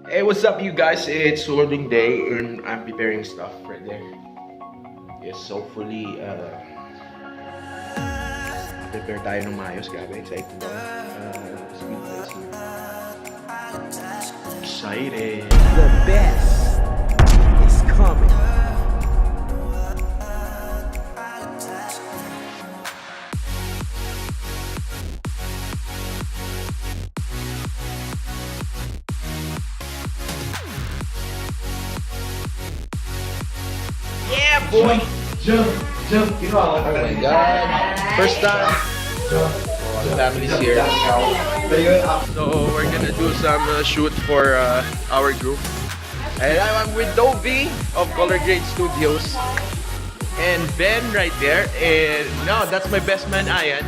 Hey, what's up, you guys? It's loading day and I'm preparing stuff right there. Yes, hopefully, prepare tayo ng maayos. Grabe, excited ako. Speed plays here. Excited. The best is coming. Yeah, boy! Jump. Oh my god. First time. The family's here. So we're gonna do some shoot for our group. And I'm with Dovey of Color Grade Studios. And Ben right there. And no, that's my best man, Ian.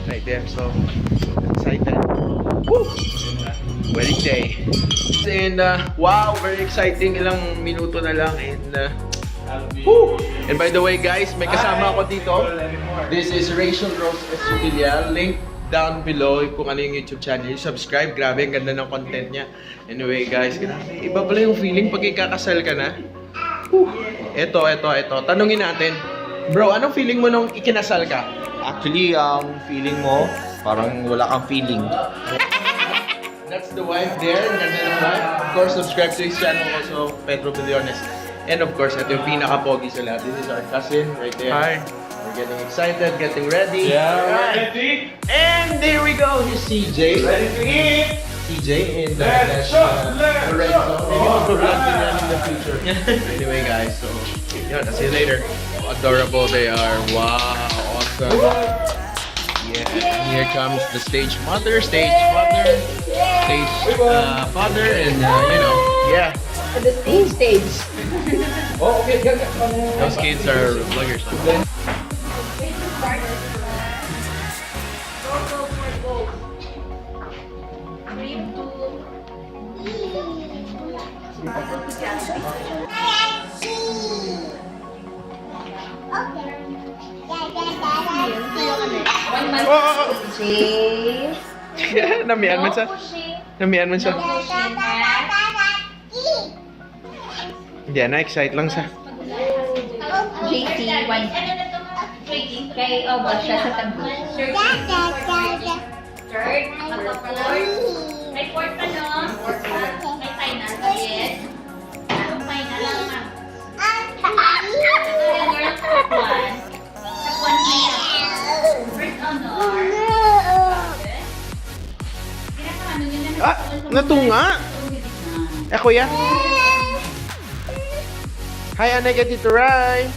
Right there. So excited. Woo! Wedding day. And wow, very exciting. Ilang minuto na lang. And and by the way, guys, may kasama ako dito. This is Rachel Rose Escudilla. Link down below kung ano yung YouTube channel. Subscribe. Grabe, ang ganda ng content niya. Anyway, guys, iba pala yung feeling pag ikakasal ka na. Ito. Tanungin natin. Bro, anong feeling mo nung ikinasal ka? Actually, feeling mo, parang wala kang feeling. That's the wife there. Ang ganda ng wife. Of course, subscribe to his channel also, Pedro Billones. And of course, ito yung pinaka-pogi sa lahat. This is our cousin right there. Hi. We're getting excited, getting ready. Yeah, ready. And there we go. Here's CJ. Ready to eat. CJ and Lorenzo. Maybe mag-vlog din yan in the future. Anyway, guys, so yun, I'll see you later. How adorable they are. Wow, awesome. Yeah, here comes the stage father, and you know, yeah. The stage. Oh, okay. Those kids are vloggers. Namian man siya. Hindi, na-excite lang siya. JT, wine. Kay Oba siya sa tabi. Third, may fourth pa no? May final. Yes. Anong final lang na? Ito yung girl top one. Top one final. First honor. Ah, natunga! Ako yan. Hi, Anna, get it right.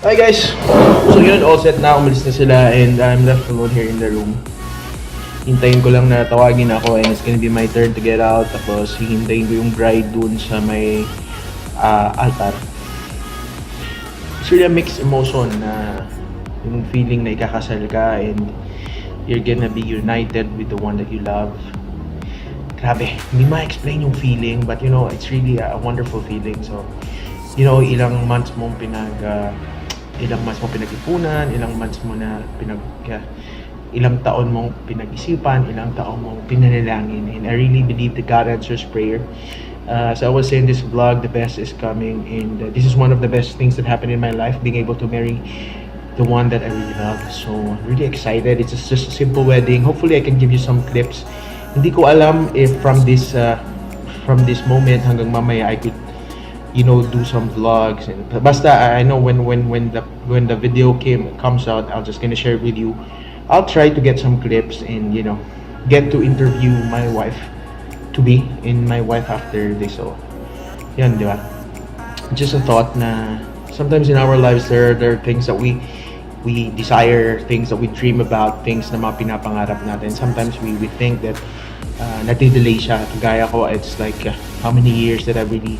Hi guys! So yun, all set na. Umalis na sila and I'm left alone here in the room. Hintayin ko lang na tawagin ako and it's gonna be my turn to get out. Tapos hihintayin ko yung bride dun sa may altar. It's really a mixed emotion na yung feeling na ikakasal ka and you're gonna be united with the one that you love. Grabe, hindi ma-explain yung feeling, but you know, it's really a wonderful feeling. So, you know, ilang months mong pinag-ipunan, ilang months mo na ilang taon mong pinag-isipan, ilang taon mong pinanalangin. And I really believe that God answers prayer. So I was saying this vlog, the best is coming, and this is one of the best things that happened in my life, being able to marry the one that I really love. So I'm really excited. It's just a simple wedding. Hopefully I can give you some clips. Hindi ko alam if from this moment hanggang mamaya I could, you know, do some vlogs. And basta I know when the video comes out, I'll just gonna share it with you. I'll try to get some clips and, you know, get to interview my wife to be in my wife after this. So yan, di ba? Just a thought na sometimes in our lives there are things that we desire, things that we dream about, things na mga pinapangarap natin. Sometimes we think that natidelay siya. Kagaya ko, it's like how many years that I really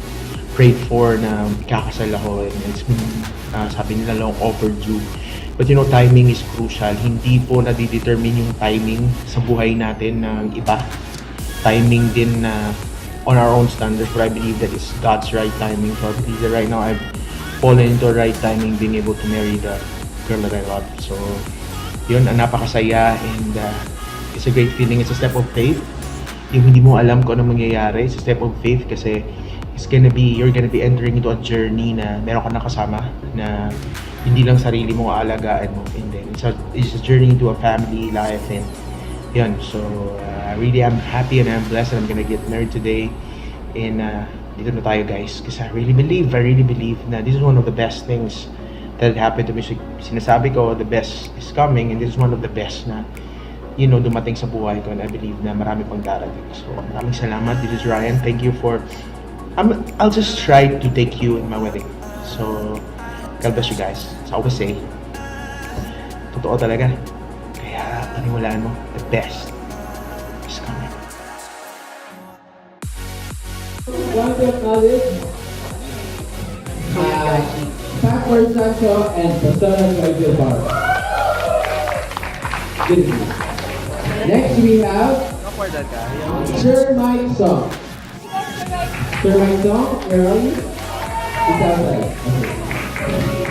prayed for na ikakasal ako, and it's been sabi nila long overdue. But you know, timing is crucial. Hindi po nadidetermine yung timing sa buhay natin ng iba. Timing din na on our own standards, but I believe that it's God's right timing. So I believe that right now I've fallen into the right timing, being able to marry the girl that I love. So yun, napakasaya, and it's a great feeling. It's a step of faith. Yung hindi mo alam kung ano mangyayari, it's a step of faith kasi you're gonna be entering into a journey na meron ka na kasama na hindi lang sarili mo aalagaan mo. And then it's a journey into a family life, and yun. So really I'm happy and I'm blessed and I'm gonna get married today. And dito na tayo guys, kasi I really believe na this is one of the best things that happened to me. So, sinasabi ko, the best is coming, and this is one of the best na, dumating sa buhay ko, and I believe na marami pang darating. So, maraming salamat. This is Ryan. Thank you for, I'll just try to take you in my wedding. So, God bless you guys. As I always say, totoo talaga. Kaya, paniwalaan mo, the best is coming. Want to acknowledge Backward Sancho and Persona Joyful Bar. Next we have Sir Mike Song. Sir Mike Song, where are you? He's outside. Okay.